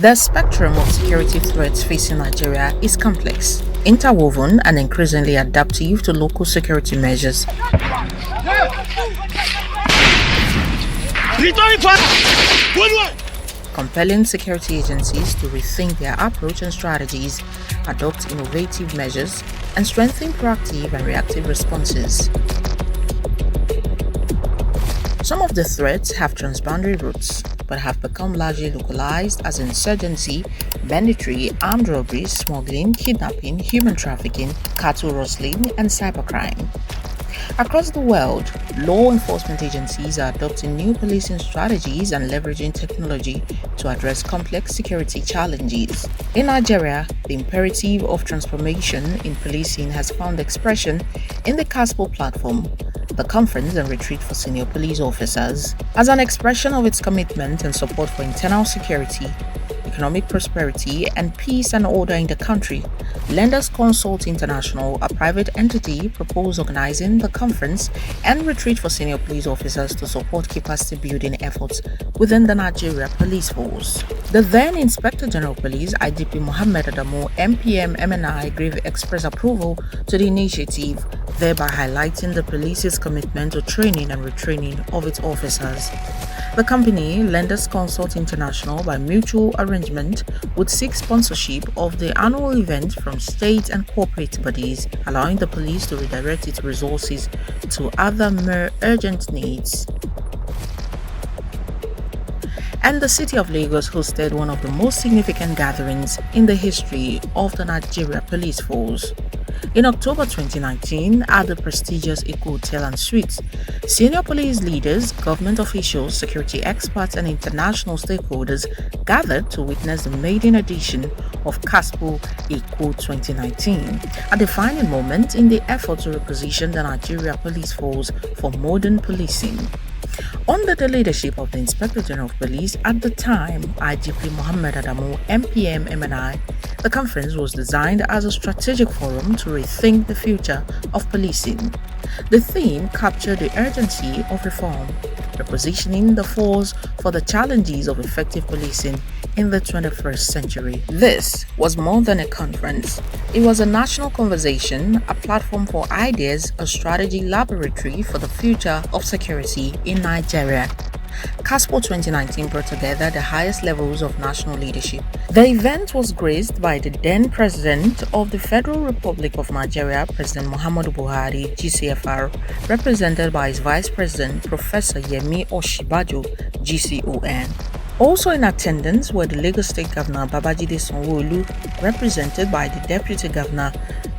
The spectrum of security threats facing Nigeria is complex, interwoven, and increasingly adaptive to local security measures. Compelling security agencies to rethink their approach and strategies, adopt innovative measures, and strengthen proactive and reactive responses. Some of the threats have transboundary roots, but have become largely localized as insurgency, banditry, armed robbery, smuggling, kidnapping, human trafficking, cattle rustling, and cybercrime. Across the world, law enforcement agencies are adopting new policing strategies and leveraging technology to address complex security challenges. In Nigeria, the imperative of transformation in policing has found expression in the CASPO platform, the Conference and Retreat for Senior Police Officers, as an expression of its commitment and support for internal security, economic prosperity, and peace and order in the country. Lenders Consult International, a private entity, proposed organizing the conference and retreat for senior police officers to support capacity building efforts within the Nigeria Police Force. The then Inspector General of Police, IGP Mohammed Adamu, MPM MNI, gave express approval to the initiative, thereby highlighting the police's commitment to training and retraining of its officers. The company, Lenders Consult International, by mutual arrangement, would seek sponsorship of the annual event from state and corporate bodies, allowing the police to redirect its resources to other more urgent needs. And the city of Lagos hosted one of the most significant gatherings in the history of the Nigeria Police Force. In October 2019, at the prestigious Eko Hotel and Suites, senior police leaders, government officials, security experts, and international stakeholders gathered to witness the maiden edition of CASPO Eko 2019, a defining moment in the effort to reposition the Nigeria Police Force for modern policing. Under the leadership of the Inspector General of Police at the time, IGP Mohammed Adamu, MPM MNI, the conference was designed as a strategic forum to rethink the future of policing. The theme captured the urgency of reform, repositioning the force for the challenges of effective policing in the 21st century. This was more than a conference. It was a national conversation, a platform for ideas, a strategy laboratory for the future of security in Nigeria. CASPO 2019 brought together the highest levels of national leadership. The event was graced by the then President of the Federal Republic of Nigeria, President Muhammadu Buhari, GCFR, represented by his Vice President, Professor Yemi Oshibajo, GCON. Also in attendance were the Lagos State Governor Babajide Sanwo-Olu, represented by the Deputy Governor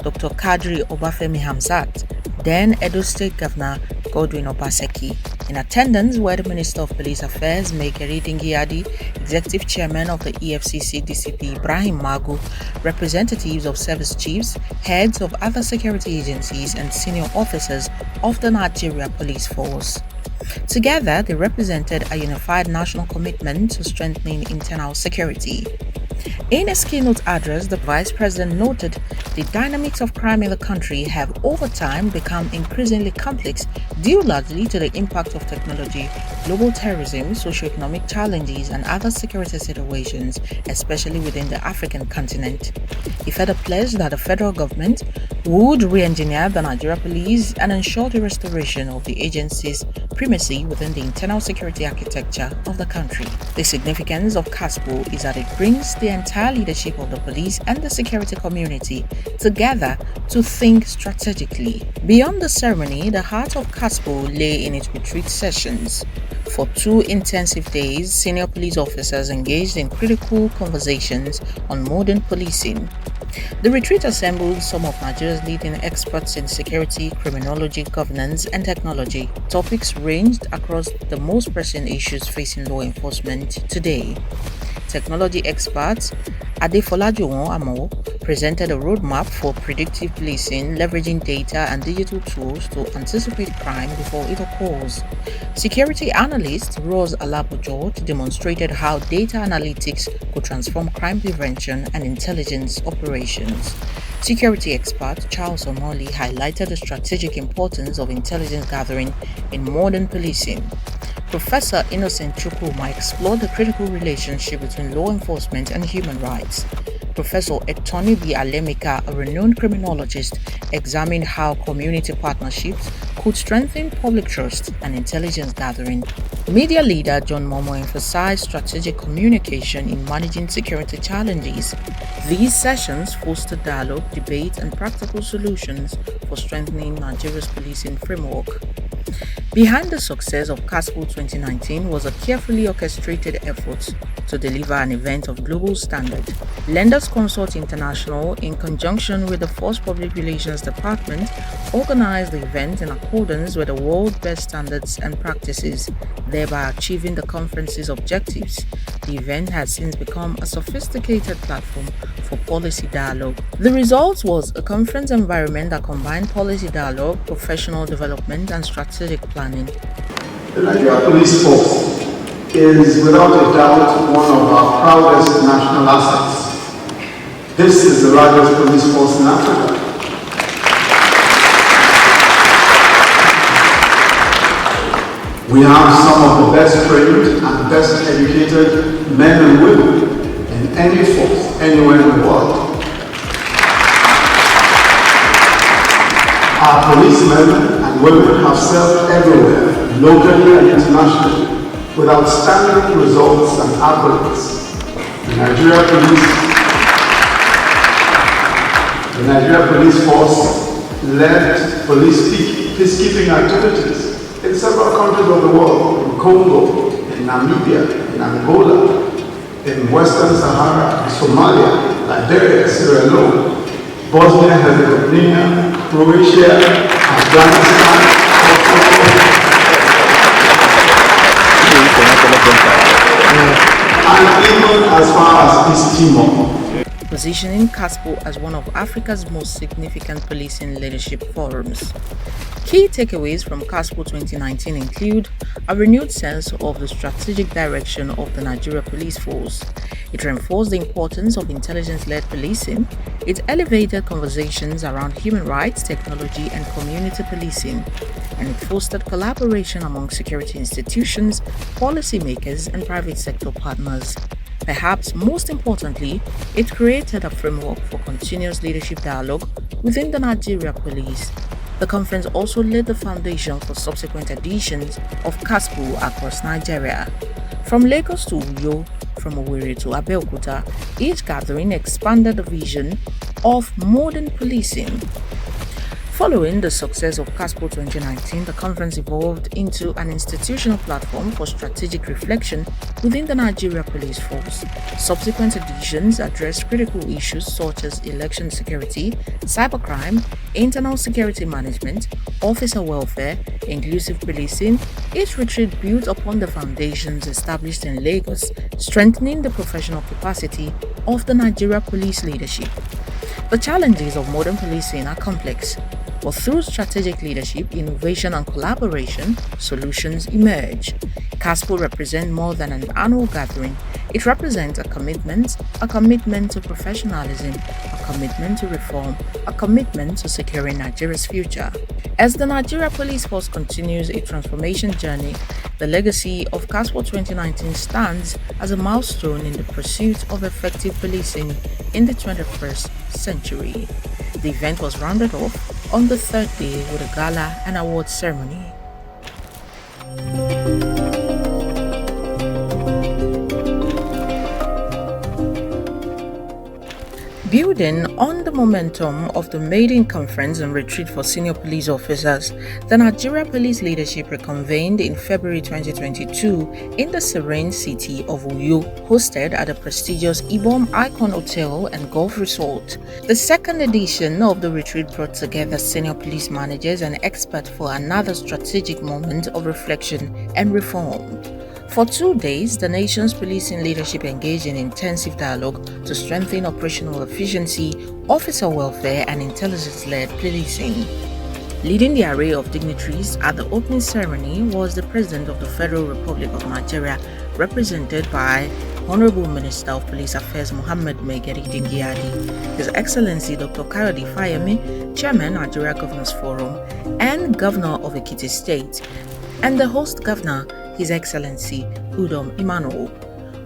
Dr. Kadri Obafemi Hamzat, then Edo State Governor Godwin Obaseki. In attendance were the Minister of Police Affairs, Mekere Dingyadi, Executive Chairman of the EFCC DCP Ibrahim Magu, representatives of service chiefs, heads of other security agencies, and senior officers of the Nigeria Police Force. Together, they represented a unified national commitment to strengthening internal security. In his keynote address, the Vice President noted the dynamics of crime in the country have over time become increasingly complex due largely to the impact of technology, global terrorism, socio-economic challenges, and other security situations, especially within the African continent. He further pledged that the federal government would re-engineer the Nigeria Police and ensure the restoration of the agency's primacy within the internal security architecture of the country. The significance of CASPO is that it brings the entire leadership of the police and the security community together to think strategically. Beyond the ceremony, the heart of CASPO lay in its retreat sessions. For 2 intensive days, senior police officers engaged in critical conversations on modern policing. The retreat assembled some of Nigeria's leading experts in security, criminology, governance, and technology. Topics ranged across the most pressing issues facing law enforcement today. Technology experts Adefola Amo presented a roadmap for predictive policing, leveraging data and digital tools to anticipate crime before it occurs. Security analyst Rose Alabo George demonstrated how data analytics could transform crime prevention and intelligence operations. Security expert Charles Omoli highlighted the strategic importance of intelligence gathering in modern policing. Professor Innocent Chukwuma explored the critical relationship between law enforcement and human rights. Professor Etonibi Alemika, a renowned criminologist, examined how community partnerships could strengthen public trust and intelligence gathering. Media leader John Momo emphasized strategic communication in managing security challenges. These sessions fostered dialogue, debate, and practical solutions for strengthening Nigeria's policing framework. Behind the success of CASPO 2019 was a carefully orchestrated effort to deliver an event of global standard. Lenders Consult International, in conjunction with the Force Public Relations Department, organized the event in accordance with the world's best standards and practices, thereby achieving the conference's objectives. The event has since become a sophisticated platform for policy dialogue. The result was a conference environment that combined policy dialogue, professional development, and strategic planning. The Nigeria Police Force is without a doubt one of our proudest national assets. This is the largest police force in Africa. We have some of the best trained and best educated men and women in any force, anywhere in the world. Our policemen and women have served everywhere, locally and internationally, with outstanding results and accolades. The Nigeria Police Force led police peacekeeping activities in several countries of the world, in Congo, in Namibia, in Angola, in Western Sahara, in Somalia, Liberia, Sierra Leone, Bosnia and Herzegovina, Croatia, Afghanistan, and even as far as East Timor. Positioning CASPO as one of Africa's most significant policing leadership forums. Key takeaways from CASPO 2019 include a renewed sense of the strategic direction of the Nigeria Police Force. It reinforced the importance of intelligence-led policing. It elevated conversations around human rights, technology, and community policing. And it fostered collaboration among security institutions, policymakers, and private sector partners. Perhaps most importantly, it created a framework for continuous leadership dialogue within the Nigeria Police. The conference also laid the foundation for subsequent editions of CASPO across Nigeria. From Lagos to Uyo, from Owerri to Abeokuta, each gathering expanded the vision of modern policing. Following the success of CASPO 2019, the conference evolved into an institutional platform for strategic reflection within the Nigeria Police Force. Subsequent editions addressed critical issues such as election security, cybercrime, internal security management, officer welfare, inclusive policing. Each retreat built upon the foundations established in Lagos, strengthening the professional capacity of the Nigeria Police leadership. The challenges of modern policing are complex, but through strategic leadership, innovation, and collaboration, solutions emerge. CASPO represents more than an annual gathering. It represents a commitment to professionalism, a commitment to reform, a commitment to securing Nigeria's future. As the Nigeria Police Force continues its transformation journey, the legacy of CASPO 2019 stands as a milestone in the pursuit of effective policing in the 21st century. The event was rounded off on the third day with a gala and awards ceremony. Building on the momentum of the maiden conference and retreat for senior police officers, the Nigeria Police leadership reconvened in February 2022 in the serene city of Uyo, hosted at the prestigious Ibom Icon Hotel and Golf Resort. The second edition of the retreat brought together senior police managers and experts for another strategic moment of reflection and reform. For 2 days, the nation's policing leadership engaged in intensive dialogue to strengthen operational efficiency, officer welfare, and intelligence-led policing. Leading the array of dignitaries at the opening ceremony was the President of the Federal Republic of Nigeria, represented by Honorable Minister of Police Affairs Mohammed Megeri Dingyadi, His Excellency Dr. Kayode Fayemi, Chairman Nigeria Governors Forum, and Governor of Ekiti State, and the host governor, His Excellency Udom Emmanuel.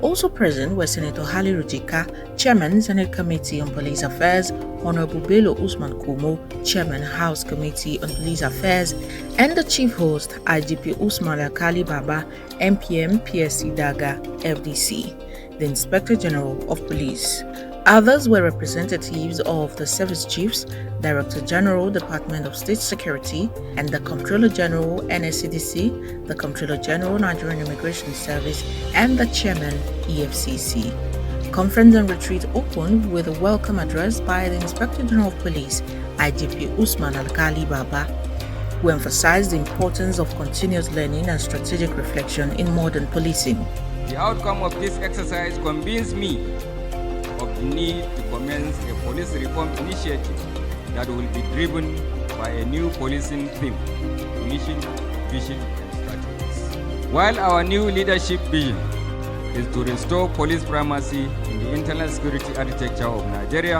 Also present were Senator Haliru Jika, Chairman, Senate Committee on Police Affairs, Honorable Bello Usman Kumo, Chairman, House Committee on Police Affairs, and the Chief Host, IGP Usman Alkali Baba, MPM PSC Daga, FDC, the Inspector General of Police. Others were representatives of the Service Chiefs, Director General, Department of State Security, and the Comptroller General, NSCDC, the Comptroller General, Nigerian Immigration Service, and the Chairman, EFCC. Conference and retreat opened with a welcome address by the Inspector General of Police, IGP Usman Alkali Baba, who emphasized the importance of continuous learning and strategic reflection in modern policing. The outcome of this exercise convinced me of the need to commence a police reform initiative that will be driven by a new policing theme, mission, vision, and strategies. While our new leadership vision is to restore police primacy in the internal security architecture of Nigeria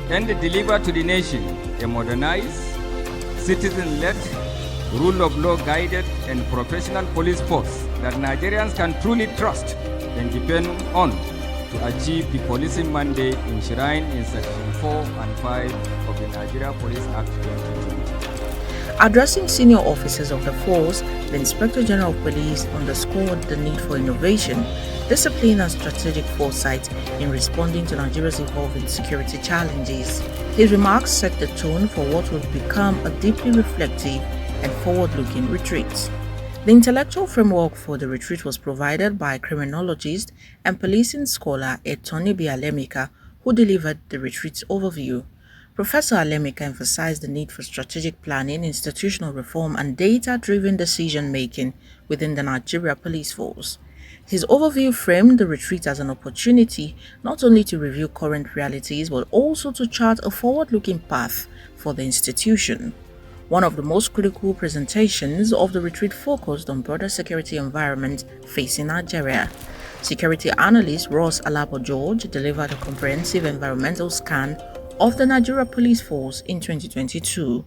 and deliver to the nation a modernized, citizen-led, rule of law guided, and professional police force that Nigerians can truly trust and depend on to achieve the policing mandate enshrined in Section 4 and 5 of the Nigeria Police Act 2020. Addressing senior officers of the force, the Inspector General of Police underscored the need for innovation, discipline, and strategic foresight in responding to Nigeria's evolving security challenges. His remarks set the tone for what would become a deeply reflective and forward-looking retreat. The intellectual framework for the retreat was provided by criminologist and policing scholar Etonibi Alemika, who delivered the retreat's overview. Professor Alemika emphasized the need for strategic planning, institutional reform, and data-driven decision-making within the Nigeria Police Force. His overview framed the retreat as an opportunity not only to review current realities but also to chart a forward-looking path for the institution. One of the most critical presentations of the retreat focused on broader security environment facing Nigeria. Security analyst Ross Alabo George delivered a comprehensive environmental scan of the Nigeria Police Force in 2022.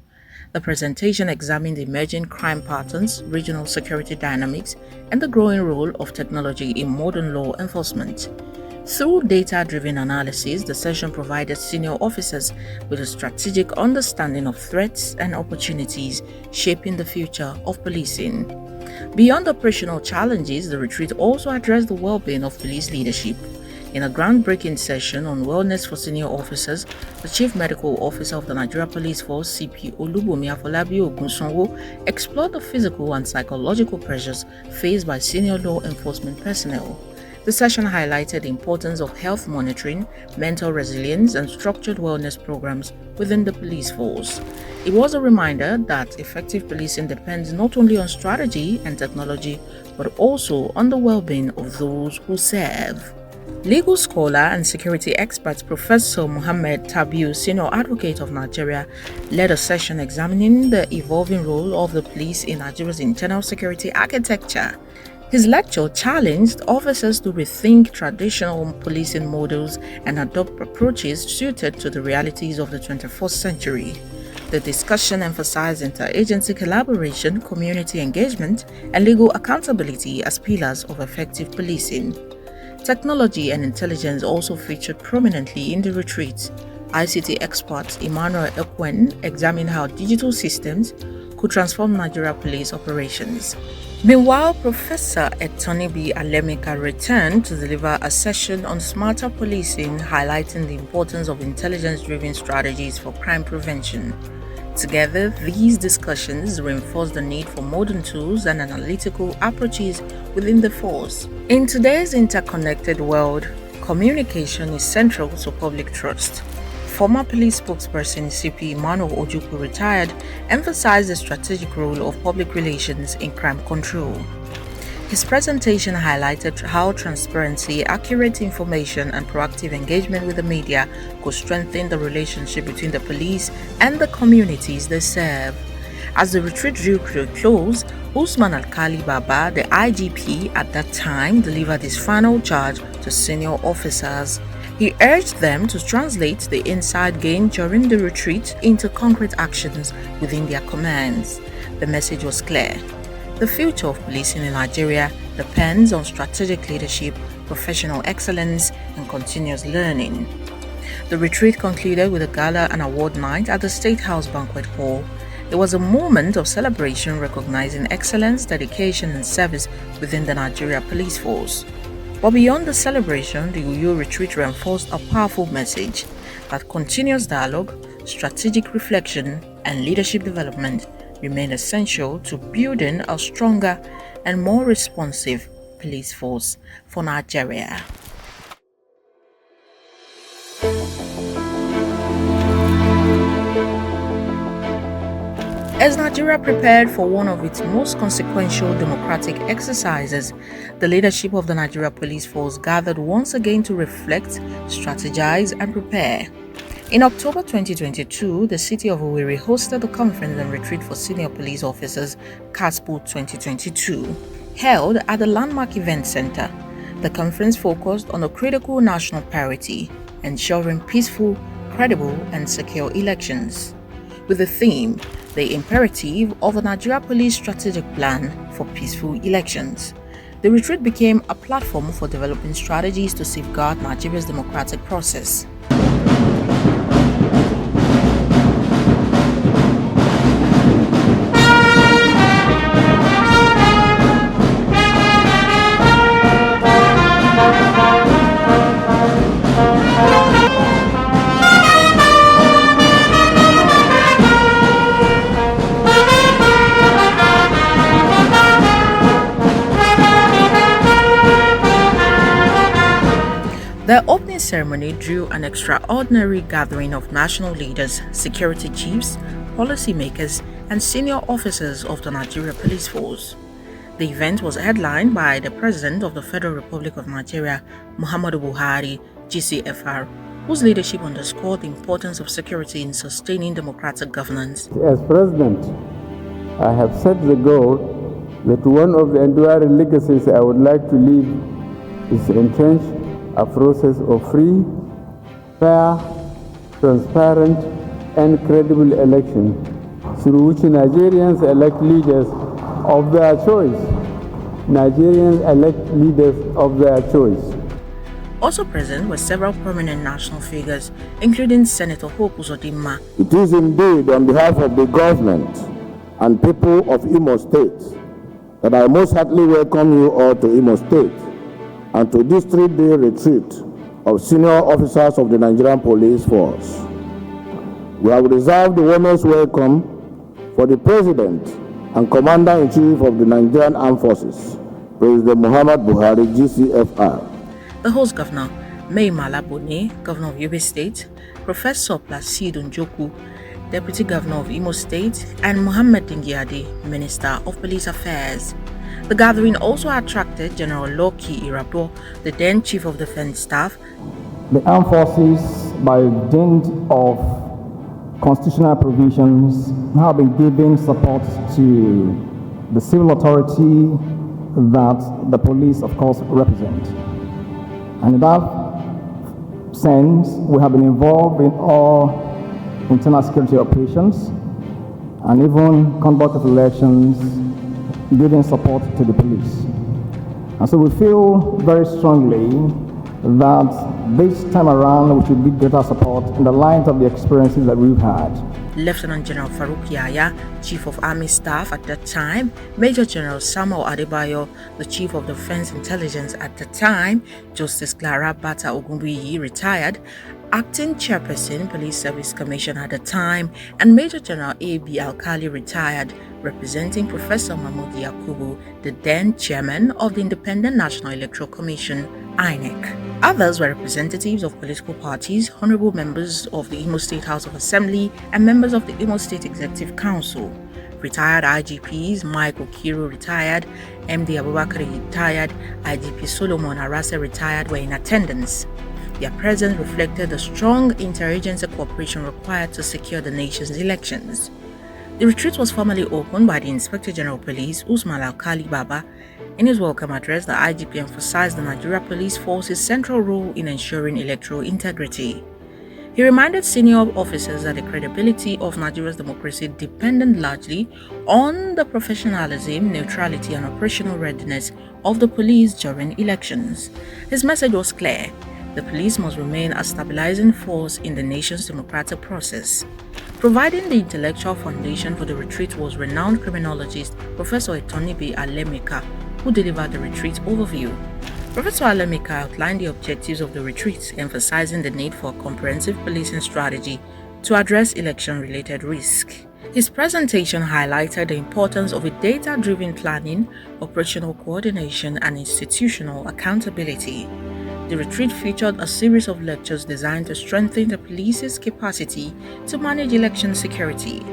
The presentation examined emerging crime patterns, regional security dynamics, and the growing role of technology in modern law enforcement. Through data-driven analysis, the session provided senior officers with a strategic understanding of threats and opportunities shaping the future of policing. Beyond operational challenges, the retreat also addressed the well-being of police leadership. In a groundbreaking session on wellness for senior officers, the Chief Medical Officer of the Nigeria Police Force, CP Olubomi Afolabi Ogunsonwo, explored the physical and psychological pressures faced by senior law enforcement personnel. The session highlighted the importance of health monitoring, mental resilience, and structured wellness programs within the police force. It was a reminder that effective policing depends not only on strategy and technology, but also on the well-being of those who serve. Legal scholar and security expert Professor Muhammad Tabiu, Senior Advocate of Nigeria, led a session examining the evolving role of the police in Nigeria's internal security architecture. His lecture challenged officers to rethink traditional policing models and adopt approaches suited to the realities of the 21st century. The discussion emphasized interagency collaboration, community engagement, and legal accountability as pillars of effective policing. Technology and intelligence also featured prominently in the retreat. ICT expert Emmanuel Ekwen examined how digital systems could transform Nigeria police operations. Meanwhile, Professor Etonibi Alemika returned to deliver a session on smarter policing, highlighting the importance of intelligence-driven strategies for crime prevention. Together, these discussions reinforce the need for modern tools and analytical approaches within the force. In today's interconnected world, communication is central to public trust. Former police spokesperson CP Emmanuel Ojukwu, retired, emphasized the strategic role of public relations in crime control. His presentation highlighted how transparency, accurate information, and proactive engagement with the media could strengthen the relationship between the police and the communities they serve. As the retreat drew to a close, Usman Alkali Baba, the IGP at that time, delivered his final charge to senior officers. He urged them to translate the insight gained during the retreat into concrete actions within their commands. The message was clear. The future of policing in Nigeria depends on strategic leadership, professional excellence, and continuous learning. The retreat concluded with a gala and award night at the State House Banquet Hall. It was a moment of celebration recognizing excellence, dedication, and service within the Nigeria Police Force. But beyond the celebration, the Uyo retreat reinforced a powerful message that continuous dialogue, strategic reflection, and leadership development remain essential to building a stronger and more responsive police force for Nigeria. As Nigeria prepared for one of its most consequential democratic exercises, the leadership of the Nigeria Police Force gathered once again to reflect, strategize, and prepare. In October 2022, the city of Owerri hosted the Conference and Retreat for Senior Police Officers, CASPO 2022, held at the Landmark Event Center. The conference focused on a critical national priority, ensuring peaceful, credible, and secure elections, with the theme, the imperative of a Nigeria Police Strategic Plan for Peaceful Elections. The retreat became a platform for developing strategies to safeguard Nigeria's democratic process. The opening ceremony drew an extraordinary gathering of national leaders, security chiefs, policymakers, and senior officers of the Nigeria Police Force. The event was headlined by the President of the Federal Republic of Nigeria, Muhammadu Buhari, GCFR, whose leadership underscored the importance of security in sustaining democratic governance. As President, I have set the goal that one of the enduring legacies I would like to leave is to entrench a process of free, fair, transparent, and credible election through which Nigerians elect leaders of their choice. Nigerians elect leaders of their choice. Also present were several prominent national figures, including Senator Hope Uzodinma. It is indeed on behalf of the government and people of Imo State that I most heartily welcome you all to Imo State and to this 3-day retreat of senior officers of the Nigerian Police Force. We have reserved the warmest welcome for the President and Commander-in-Chief of the Nigerian Armed Forces, President Muhammad Buhari, GCFR. The host governor, Mai Mala Buni, Governor of Yobe State, Professor Placide Njoku, Deputy Governor of Imo State, and Mohammed Dingyadi, Minister of Police Affairs. The gathering also attracted General Loki Irabo, the then Chief of Defense Staff. The armed forces, by dint of constitutional provisions, have been giving support to the civil authority that the police, of course, represent. And in that sense, we have been involved in all internal security operations and even conduct of elections, giving support to the police. And so we feel very strongly that this time around we should give greater support in the light of the experiences that we've had. Lieutenant General Farouk Yaya, Chief of Army Staff at that time, Major General Samuel Adebayo, the Chief of Defense Intelligence at the time, Justice Clara Bata Ogunbiyi, retired, Acting Chairperson, Police Service Commission at the time, and Major General A.B. Alkali, retired, representing Professor Mahmoud Yakubu, the then Chairman of the Independent National Electoral Commission, INEC. Others were representatives of political parties, honorable members of the Imo State House of Assembly, and members of the Imo State Executive Council. Retired IGPs, Mike Okiro, retired, MD Abubakar, retired, IGP Solomon Arase, retired, were in attendance. Their presence reflected the strong interagency cooperation required to secure the nation's elections. The retreat was formally opened by the Inspector General of Police, Usman Alkali Baba. In his welcome address, the IGP emphasized the Nigeria Police Force's central role in ensuring electoral integrity. He reminded senior officers that the credibility of Nigeria's democracy depended largely on the professionalism, neutrality, and operational readiness of the police during elections. His message was clear: the police must remain a stabilizing force in the nation's democratic process. Providing the intellectual foundation for the retreat was renowned criminologist Professor Etonibi Alemeka, who delivered the retreat overview. Professor Alemeka outlined the objectives of the retreat, emphasizing the need for a comprehensive policing strategy to address election-related risk. His presentation highlighted the importance of a data-driven planning, operational coordination, and institutional accountability. The retreat featured a series of lectures designed to strengthen the police's capacity to manage election security.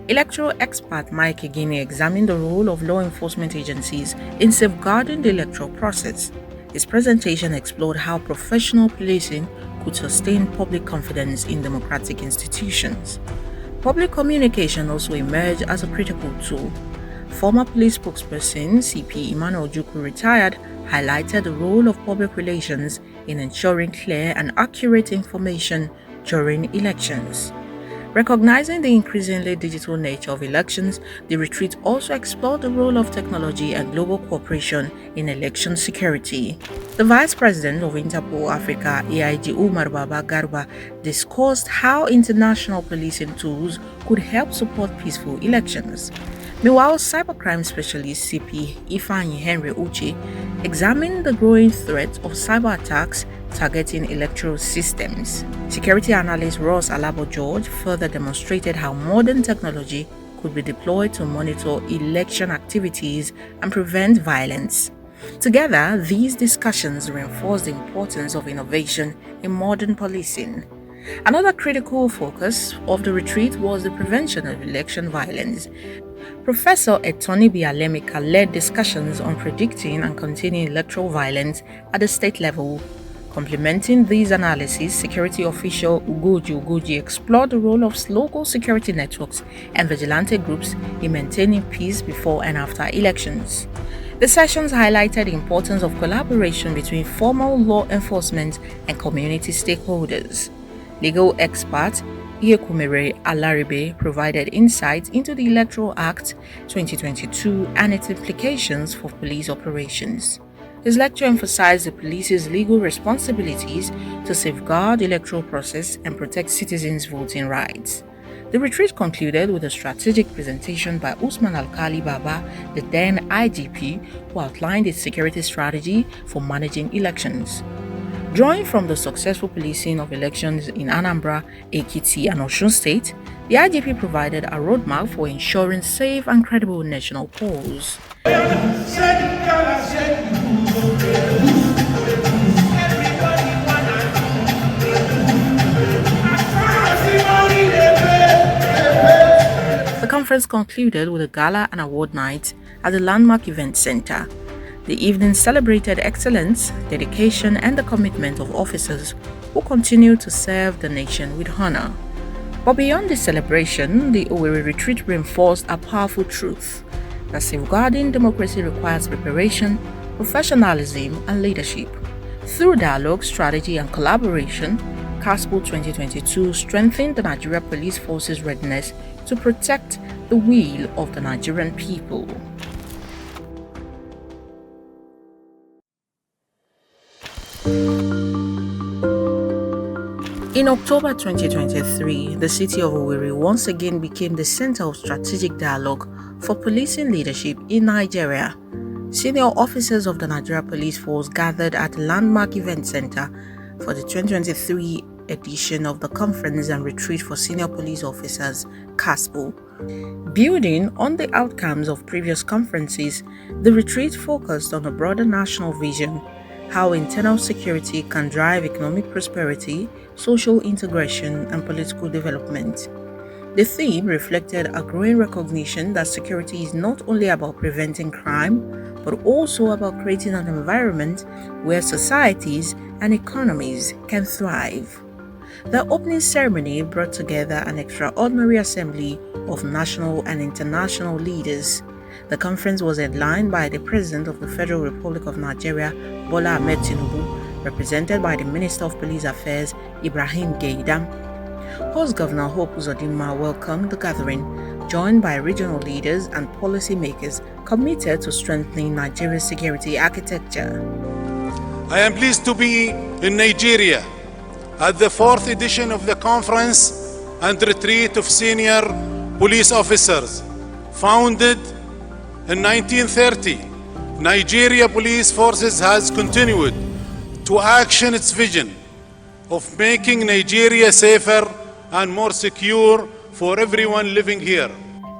Electoral expert Mike Egini examined the role of law enforcement agencies in safeguarding the electoral process. His presentation explored how professional policing could sustain public confidence in democratic institutions. Public communication also emerged as a critical tool. Former police spokesperson CP Emmanuel Ojukwu, retired, highlighted the role of public relations in ensuring clear and accurate information during elections. Recognizing the increasingly digital nature of elections, the retreat also explored the role of technology and global cooperation in election security. The Vice President of Interpol Africa, AIG Umar Baba Garba, discussed how international policing tools could help support peaceful elections. Meanwhile, cybercrime specialist CP Ifeanyi Henry Uche examined the growing threat of cyber attacks targeting electoral systems. Security analyst Ross Alabo George further demonstrated how modern technology could be deployed to monitor election activities and prevent violence. Together, these discussions reinforce the importance of innovation in modern policing. Another critical focus of the retreat was the prevention of election violence. Professor Etonibi Alemeka led discussions on predicting and containing electoral violence at the state level. Complementing these analyses, security official Ugoji explored the role of local security networks and vigilante groups in maintaining peace before and after elections. The sessions highlighted the importance of collaboration between formal law enforcement and community stakeholders. Legal expert Iyekumere Alaribe provided insights into the Electoral Act 2022 and its implications for police operations. His lecture emphasized the police's legal responsibilities to safeguard the electoral process and protect citizens' voting rights. The retreat concluded with a strategic presentation by Usman Alkali Baba, the then IGP, who outlined its security strategy for managing elections. Drawing from the successful policing of elections in Anambra, Ekiti, and Osun State, the IGP provided a roadmap for ensuring safe and credible national polls. The conference concluded with a gala and award night at the Landmark Event Center. The evening celebrated excellence, dedication, and the commitment of officers who continue to serve the nation with honor. But beyond the celebration, the Owerri retreat reinforced a powerful truth that safeguarding democracy requires preparation, professionalism, and leadership. Through dialogue, strategy, and collaboration, CASPO 2022 strengthened the Nigeria Police Force's readiness to protect the will of the Nigerian people. In October 2023, the city of Owerri once again became the center of strategic dialogue for policing leadership in Nigeria. Senior officers of the Nigeria Police Force gathered at the Landmark Event Center for the 2023 edition of the Conference and Retreat for Senior Police Officers, CASPO. Building on the outcomes of previous conferences, the retreat focused on a broader national vision: how internal security can drive economic prosperity, social integration, and political development. The theme reflected a growing recognition that security is not only about preventing crime, but also about creating an environment where societies and economies can thrive. The opening ceremony brought together an extraordinary assembly of national and international leaders. The conference was headlined by the President of the Federal Republic of Nigeria, Bola Ahmed Tinubu, represented by the Minister of Police Affairs, Ibrahim Gaidam. Host Governor Hope Uzodinma welcomed the gathering, joined by regional leaders and policymakers committed to strengthening Nigeria's security architecture. I am pleased to be in Nigeria at the fourth edition of the conference and retreat of senior police officers. Founded in 1930, Nigeria Police Forces has continued to action its vision of making Nigeria safer and more secure for everyone living here.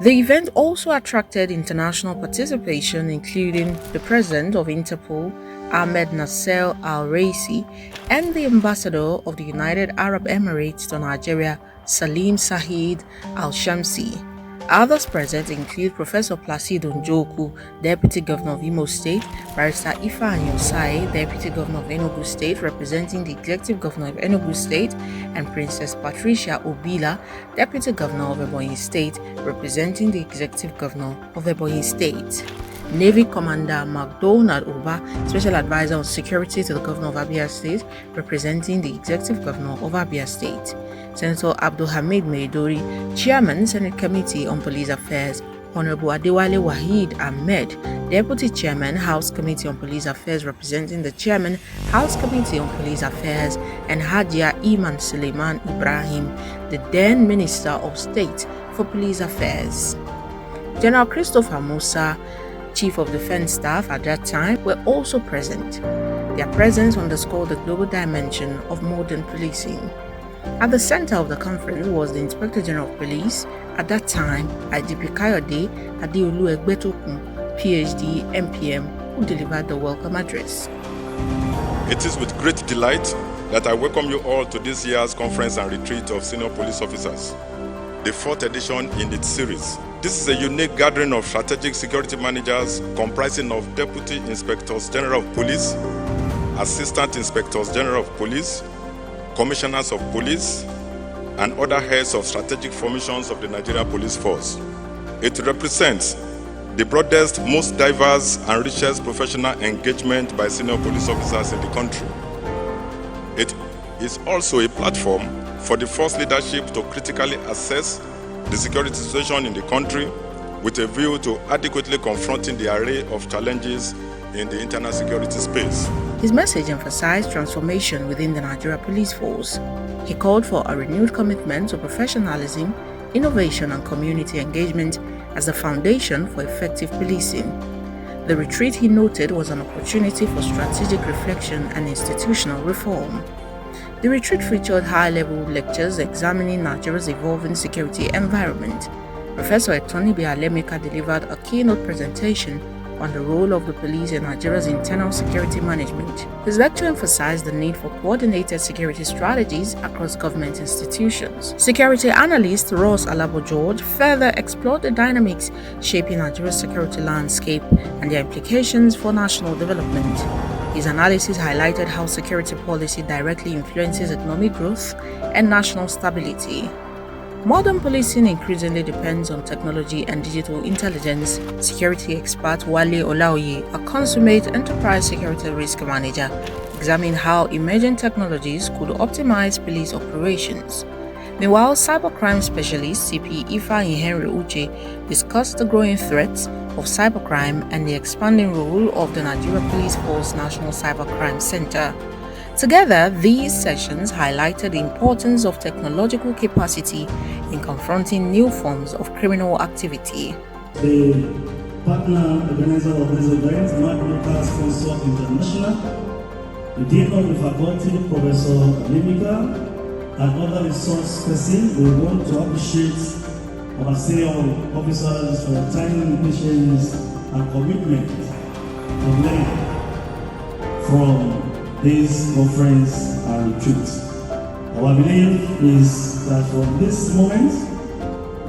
The event also attracted international participation, including the President of Interpol, Ahmed Nasser Al-Raisi, and the Ambassador of the United Arab Emirates to Nigeria, Salim Saeed Al-Shamsi. Others present include Professor Placido Njoku, Deputy Governor of Imo State, Barrister Ifeanyi Osai, Deputy Governor of Enugu State representing the Executive Governor of Enugu State, and Princess Patricia Obila, Deputy Governor of Ebonyi State representing the Executive Governor of Ebonyi State. Navy Commander McDonald Uba, Special Advisor on Security to the Governor of Abia State, representing the Executive Governor of Abia State. Senator Abdulhamid Maidori, Chairman, Senate Committee on Police Affairs, Honorable Adewale Wahid Ahmed, Deputy Chairman, House Committee on Police Affairs representing the Chairman, House Committee on Police Affairs, and Hajia Iman Suleiman Ibrahim, the then Minister of State for Police Affairs. General Christopher Musa, Chief of Defense Staff at that time, were also present. Their presence underscored the global dimension of modern policing. At the center of the conference was the Inspector General of Police, at that time, IGP Kayode Adeolu Egbetokun, PhD, MPM, who delivered the welcome address. It is with great delight that I welcome you all to this year's conference and retreat of senior police officers, the fourth edition in its series. This is a unique gathering of strategic security managers comprising of Deputy Inspectors General of Police, Assistant Inspectors General of Police, Commissioners of Police, and other heads of strategic formations of the Nigerian Police Force. It represents the broadest, most diverse, and richest professional engagement by senior police officers in the country. It is also a platform for the force leadership to critically assess the security situation in the country with a view to adequately confronting the array of challenges in the internal security space. His message emphasized transformation within the Nigeria Police Force. He called for a renewed commitment to professionalism, innovation, and community engagement as the foundation for effective policing. The retreat, he noted, was an opportunity for strategic reflection and institutional reform. The retreat featured high-level lectures examining Nigeria's evolving security environment. Professor Etonibi Alemeka delivered a keynote presentation on the role of the police in Nigeria's internal security management. His lecture emphasized the need for coordinated security strategies across government institutions. Security analyst Ross Alabo George further explored the dynamics shaping Nigeria's security landscape and their implications for national development. His analysis highlighted how security policy directly influences economic growth and national stability. Modern policing increasingly depends on technology and digital intelligence. Security expert Wale Olaoye, a consummate enterprise security risk manager, examined how emerging technologies could optimize police operations. Meanwhile, cybercrime specialist CP Ifeanyi Henry Uche discussed the growing threats of cybercrime and the expanding role of the Nigeria Police Force National Cybercrime Center. Together, these sessions highlighted the importance of technological capacity in confronting new forms of criminal activity. The partner organizer of this event, Magnica Sponsor International, the Dean of the Faculty, Professor Alemeka, and other resource persons, we want to appreciate our senior officers for their time, patience, and commitment to learn from this conference and retreat. Our belief is that from this moment,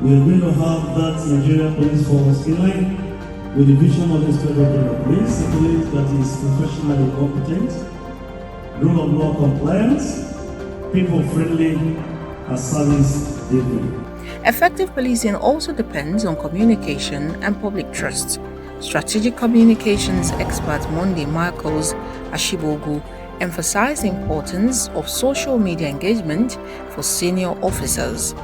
we are going to have that Nigeria Police Force in line with the vision of the Inspector General of Police, a police that is professionally competent, rule of law compliant, people-friendly, and service-driven. Effective policing also depends on communication and public trust. Strategic communications expert Monday Michaels Ashibogu emphasized the importance of social media engagement for senior officers.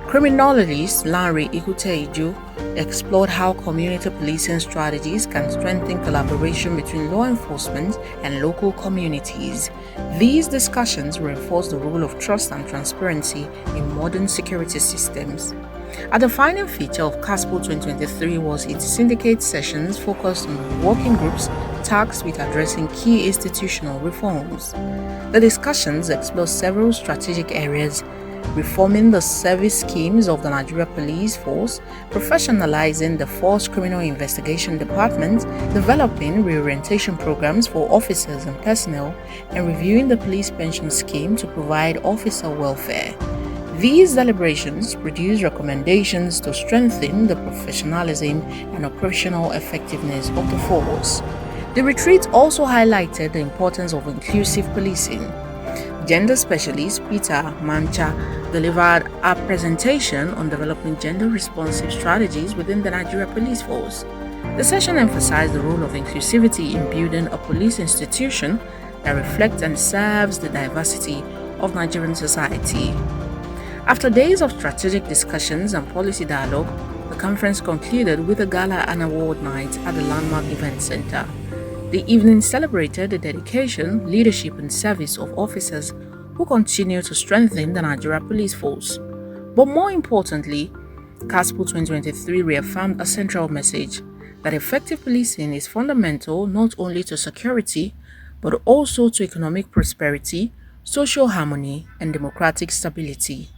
Criminologist Lanre Ikuteiju explored how community policing strategies can strengthen collaboration between law enforcement and local communities. These discussions reinforce the role of trust and transparency in modern security systems. A defining feature of CASPO 2023 was its syndicate sessions focused on working groups tasked with addressing key institutional reforms. The discussions explored several strategic areas: reforming the service schemes of the Nigeria Police Force, professionalizing the Force Criminal Investigation Department, developing reorientation programs for officers and personnel, and reviewing the police pension scheme to provide officer welfare. These deliberations produced recommendations to strengthen the professionalism and operational effectiveness of the force. The retreat also highlighted the importance of inclusive policing. Gender specialist Peter Mancha delivered a presentation on developing gender-responsive strategies within the Nigeria Police Force. The session emphasized the role of inclusivity in building a police institution that reflects and serves the diversity of Nigerian society. After days of strategic discussions and policy dialogue, the conference concluded with a gala and award night at the Landmark Event Center. The evening celebrated the dedication, leadership, and service of officers who continue to strengthen the Nigeria Police Force. But more importantly, CASPO 2023 reaffirmed a central message that effective policing is fundamental not only to security, but also to economic prosperity, social harmony, and democratic stability.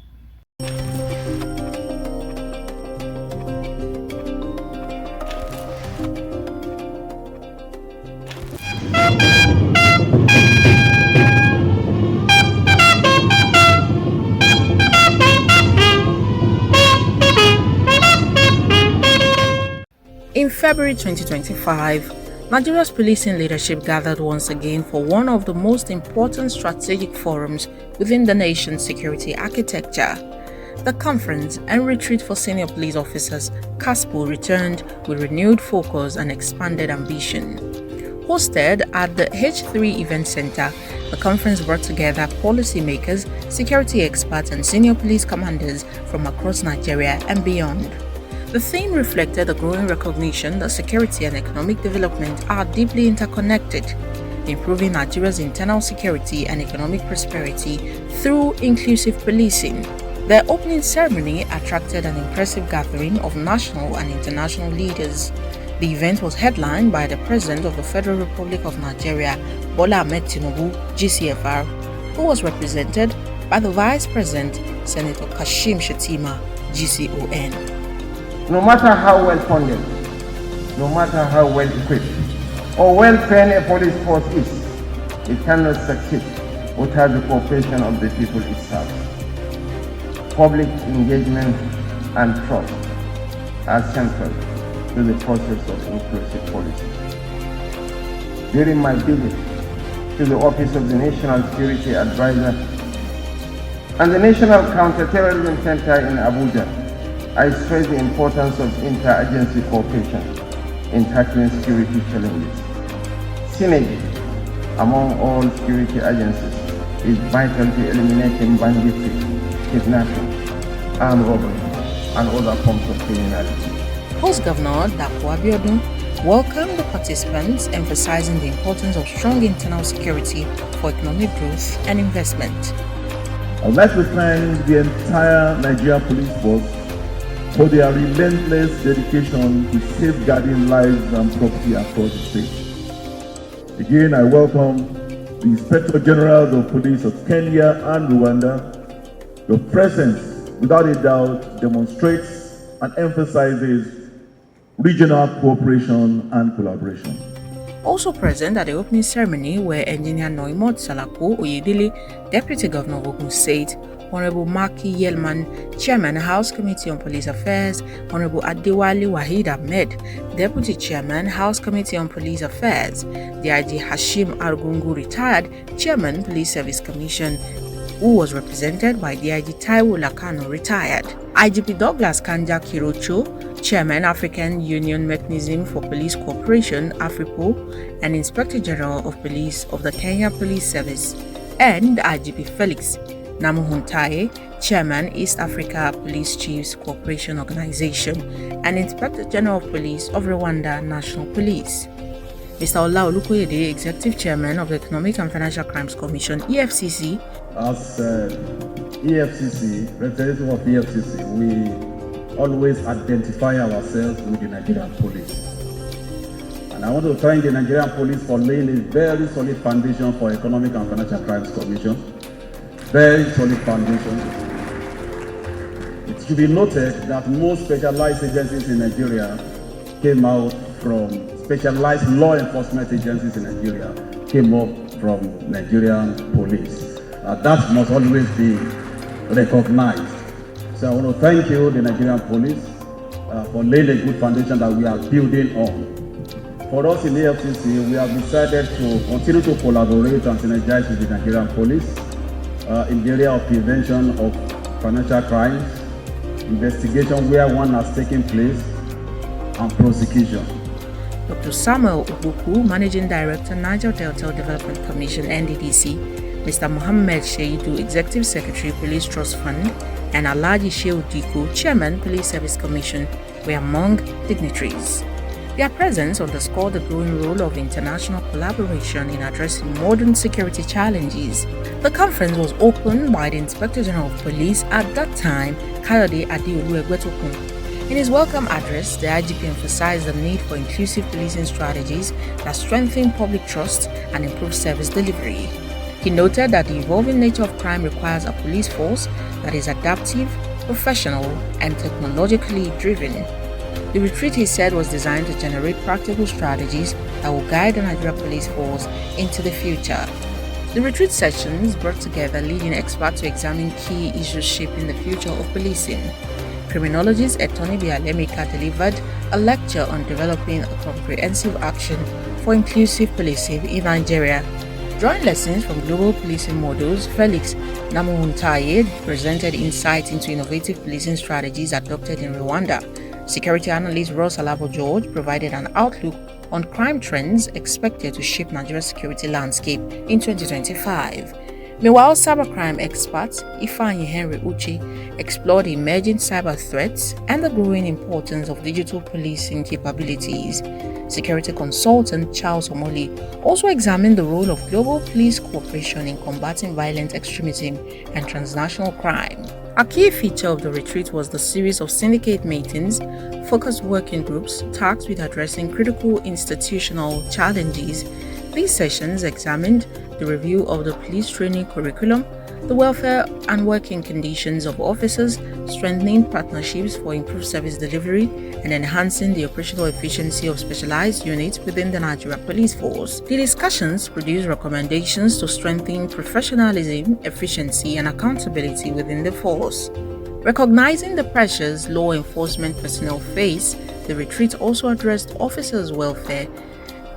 In February 2025, Nigeria's policing leadership gathered once again for one of the most important strategic forums within the nation's security architecture. The Conference and Retreat for Senior Police Officers, CASPO, returned with renewed focus and expanded ambition. Hosted at the H3 Event Center, the conference brought together policymakers, security experts, and senior police commanders from across Nigeria and beyond. The theme reflected a growing recognition that security and economic development are deeply interconnected, improving Nigeria's internal security and economic prosperity through inclusive policing. The opening ceremony attracted an impressive gathering of national and international leaders. The event was headlined by the President of the Federal Republic of Nigeria, Bola Ahmed Tinubu, GCFR, who was represented by the Vice President, Senator Kashim Shettima, GCON. No matter how well funded, no matter how well equipped, or well trained a police force is, it cannot succeed without the cooperation of the people itself. Public engagement and trust are central to the process of inclusive policy. During my visit to the Office of the National Security Advisor and the National Counter-Terrorism Center in Abuja, I stress the importance of interagency cooperation in tackling security challenges. Synergy among all security agencies is vital to eliminating banditry, kidnapping, armed robbery, and other forms of criminality. Host Governor Dapo Abiodun welcomed the participants, emphasizing the importance of strong internal security for economic growth and investment. I would like to thank the entire Nigeria Police Force for their relentless dedication to safeguarding lives and property across the state. Again, I welcome the Inspector Generals of Police of Kenya and Rwanda. Your presence, without a doubt, demonstrates and emphasizes regional cooperation and collaboration. Also present at the opening ceremony were Engineer Noimot Salako Oyedele, Deputy Governor of Ogun State, Honorable Maki Yelman, Chairman, House Committee on Police Affairs, Honorable Adewale Wahid Ahmed, Deputy Chairman, House Committee on Police Affairs, DIG Hashim Argungu, retired Chairman, Police Service Commission, who was represented by DIG Taiwo Lakano, retired, IGP Douglas Kanja Kirocho, Chairman, African Union Mechanism for Police Cooperation, AFRIPO, and Inspector General of Police of the Kenya Police Service, and IGP Felix Namuhuntaye, Chairman, East Africa Police Chiefs Cooperation Organization, and Inspector General of Police of Rwanda National Police. Mr. Ola Olukoyede, Executive Chairman of the Economic and Financial Crimes Commission, EFCC. As EFCC, representative of EFCC, we always identify ourselves with the Nigerian police. And I want to thank the Nigerian police for laying a very solid foundation for Economic and Financial Crimes Commission. Very solid foundation. It should be noted that most specialized agencies in Nigeria came out from specialized law enforcement agencies in Nigeria came up from Nigerian police. That must always be recognized. So I want to thank you, the Nigerian police, for laying a good foundation that we are building on. For us in EFCC, we have decided to continue to collaborate and synergize with the Nigerian police in the area of prevention of financial crimes, investigation where one has taken place, and prosecution. Dr. Samuel Ubuku, Managing Director, Niger Delta Development Commission, NDDC, Mr. Mohammed Sheidu, Executive Secretary, Police Trust Fund, and Alhaji Shehu Diko, Chairman, Police Service Commission, were among dignitaries. Their presence underscored the growing role of international collaboration in addressing modern security challenges. The conference was opened by the Inspector General of Police at that time, Kayode Adeolu Egbetokun. In his welcome address, the IGP emphasized the need for inclusive policing strategies that strengthen public trust and improve service delivery. He noted that the evolving nature of crime requires a police force that is adaptive, professional, and technologically driven. The retreat, he said, was designed to generate practical strategies that will guide the Nigeria Police Force into the future. The retreat sessions brought together leading experts to examine key issues shaping the future of policing. Criminologist Etoni Bialemika delivered a lecture on developing a comprehensive action for inclusive policing in Nigeria. Drawing lessons from global policing models, Felix Namuhuntaye presented insights into innovative policing strategies adopted in Rwanda. Security analyst Ross Alabo George provided an outlook on crime trends expected to shape Nigeria's security landscape in 2025. Meanwhile, cybercrime expert Ifeanyi Henry Uche explored emerging cyber threats and the growing importance of digital policing capabilities. Security consultant Charles Omoli also examined the role of global police cooperation in combating violent extremism and transnational crime. A key feature of the retreat was the series of syndicate meetings, focused working groups tasked with addressing critical institutional challenges. These sessions examined the review of the police training curriculum, the welfare and working conditions of officers, strengthening partnerships for improved service delivery, and enhancing the operational efficiency of specialized units within the Nigeria Police Force. The discussions produced recommendations to strengthen professionalism, efficiency, and accountability within the force. Recognizing the pressures law enforcement personnel face, the retreat also addressed officers' welfare.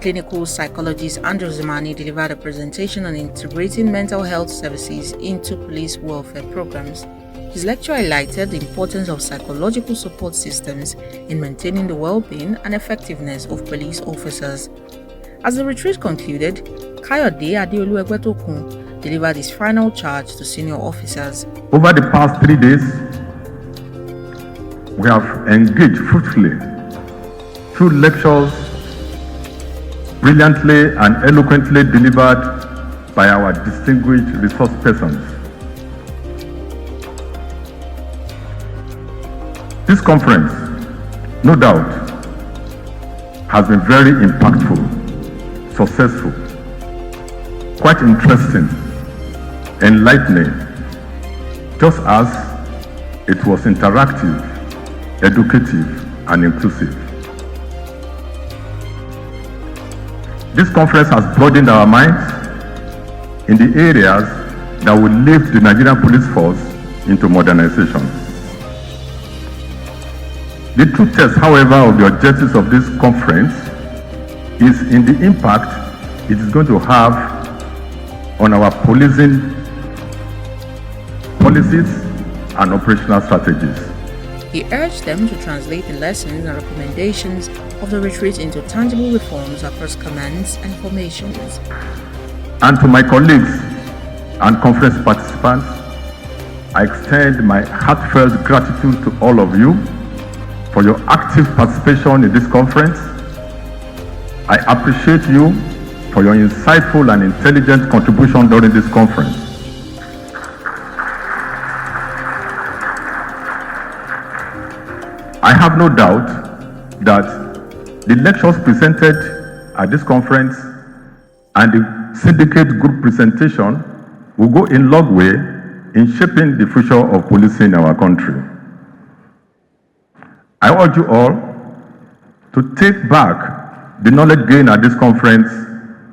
Clinical psychologist Andrew Zimani delivered a presentation on integrating mental health services into police welfare programs. His lecture highlighted the importance of psychological support systems in maintaining the well-being and effectiveness of police officers. As the retreat concluded, Kayode Adeolu Egbetokun delivered his final charge to senior officers. Over the past 3 days, we have engaged fruitfully through lectures brilliantly and eloquently delivered by our distinguished resource persons. This conference, no doubt, has been very impactful, successful, quite interesting, enlightening, just as it was interactive, educative, and inclusive. This conference has broadened our minds in the areas that will lift the Nigerian police force into modernization. The true test, however, of the objectives of this conference is in the impact it is going to have on our policing policies and operational strategies. He urged them to translate the lessons and recommendations of the retreat into tangible reforms across commands and formations. And to my colleagues and conference participants, I extend my heartfelt gratitude to all of you for your active participation in this conference. I appreciate you for your insightful and intelligent contribution during this conference. I have no doubt that the lectures presented at this conference and the syndicate group presentation will go a long way in shaping the future of policing in our country. I urge you all to take back the knowledge gained at this conference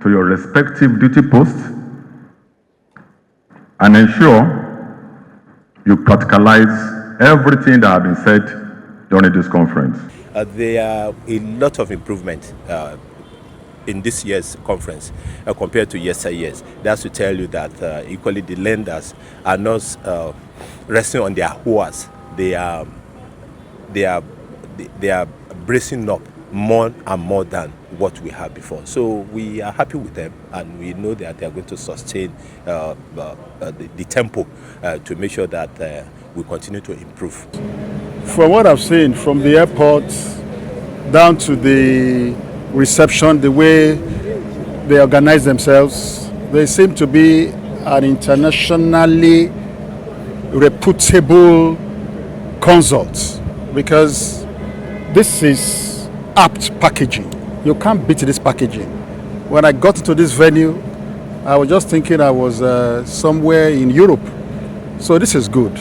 to your respective duty posts and ensure you practicalize everything that has been said during this conference. There are a lot of improvement in this year's conference compared to yesteryears. That's to tell you that equally the lenders are not resting on their oars. They are bracing up more and more than what we had before. So we are happy with them, and we know that they are going to sustain the tempo to make sure that we continue to improve. From what I've seen, from the airport down to the reception, the way they organize themselves, they seem to be an internationally reputable consult, because this is apt packaging. You can't beat this packaging. When I got into this venue, I was just thinking I was somewhere in Europe. So this is good.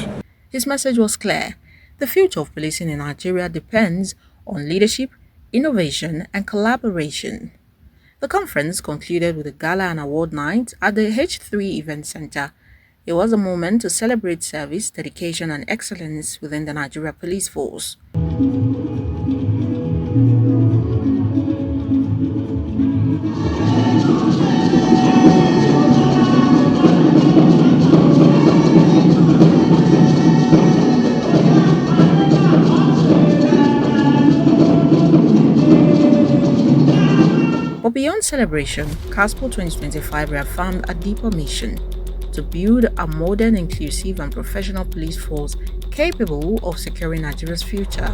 His message was clear. The future of policing in Nigeria depends on leadership, innovation, and collaboration. The conference concluded with a gala and award night at the H3 Event Center. It was a moment to celebrate service, dedication, and excellence within the Nigeria Police Force. But beyond celebration, CASPO 2025 reaffirmed a deeper mission: to build a modern, inclusive, and professional police force capable of securing Nigeria's future.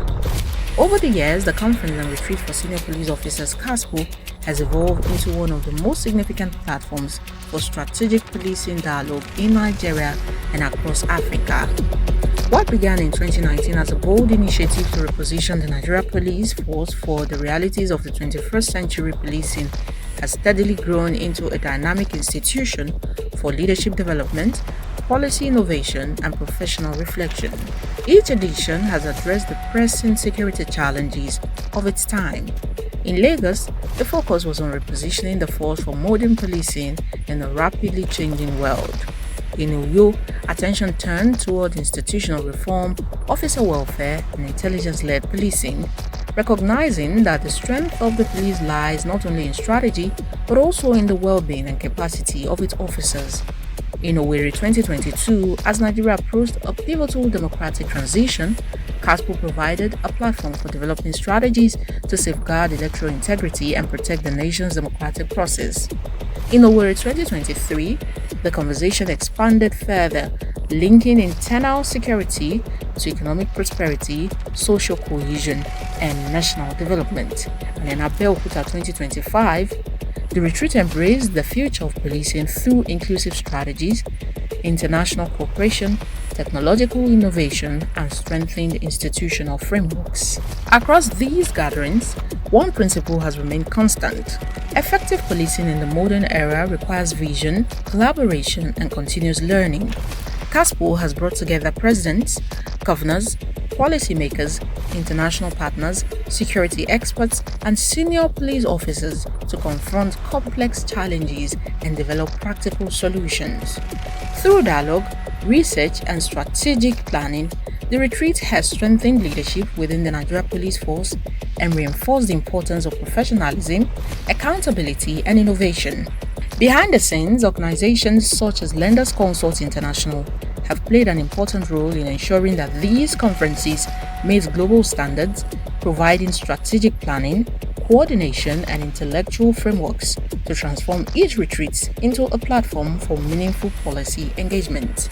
Over the years, the Conference and Retreat for Senior Police Officers CASPO has evolved into one of the most significant platforms for strategic policing dialogue in Nigeria and across Africa. What began in 2019 as a bold initiative to reposition the Nigeria Police Force for the realities of the 21st century policing has steadily grown into a dynamic institution for leadership development, policy innovation, and professional reflection. Each edition has addressed the pressing security challenges of its time. In Lagos, the focus was on repositioning the force for modern policing in a rapidly changing world. In Uyo, attention turned toward institutional reform, officer welfare, and intelligence-led policing, recognizing that the strength of the police lies not only in strategy, but also in the well-being and capacity of its officers. In Owerri 2022, as Nigeria approached a pivotal democratic transition, CASPO provided a platform for developing strategies to safeguard electoral integrity and protect the nation's democratic process. In Owerri 2023, the conversation expanded further, linking internal security to economic prosperity, social cohesion, and national development. And in Abeokuta 2025, the retreat embraced the future of policing through inclusive strategies, international cooperation, technological innovation, and strengthened institutional frameworks. Across these gatherings, one principle has remained constant. Effective policing in the modern era requires vision, collaboration, and continuous learning. CASPO has brought together presidents, governors, policymakers, international partners, security experts, and senior police officers to confront complex challenges and develop practical solutions. Through dialogue, research, and strategic planning, the retreat has strengthened leadership within the Nigeria Police Force and reinforced the importance of professionalism, accountability, and innovation. Behind the scenes, organizations such as Lenders Consult International have played an important role in ensuring that these conferences meet global standards, providing strategic planning, coordination, and intellectual frameworks to transform each retreat into a platform for meaningful policy engagement.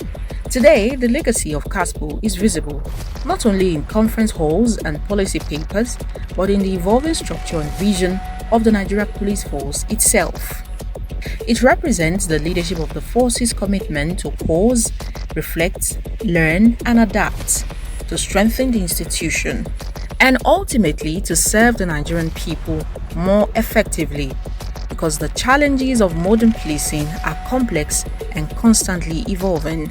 Today, the legacy of CASPO is visible not only in conference halls and policy papers, but in the evolving structure and vision of the Nigeria Police Force itself. It represents the leadership of the force's commitment to pause, reflect, learn, and adapt to strengthen the institution and ultimately to serve the Nigerian people more effectively, because the challenges of modern policing are complex and constantly evolving.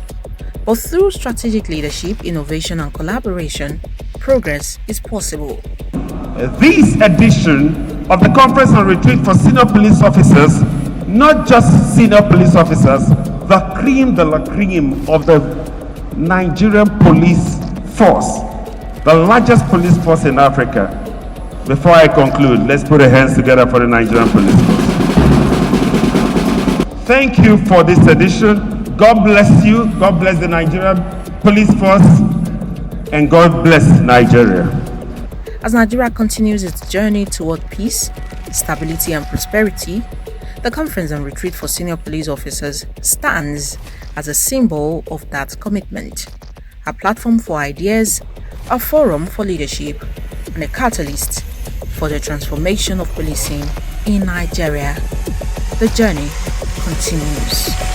But through strategic leadership, innovation, and collaboration, progress is possible. This edition of the Conference and Retreat for Senior Police Officers, not just senior police officers, the cream de la cream of the Nigerian police force, the largest police force in Africa. Before I conclude, let's put our hands together for the Nigerian police force. Thank you for this edition. God bless you. God bless the Nigerian police force. And God bless Nigeria. As Nigeria continues its journey toward peace, stability, and prosperity, the Conference and Retreat for Senior Police Officers stands as a symbol of that commitment, a platform for ideas, a forum for leadership, and a catalyst for the transformation of policing in Nigeria. The journey continues.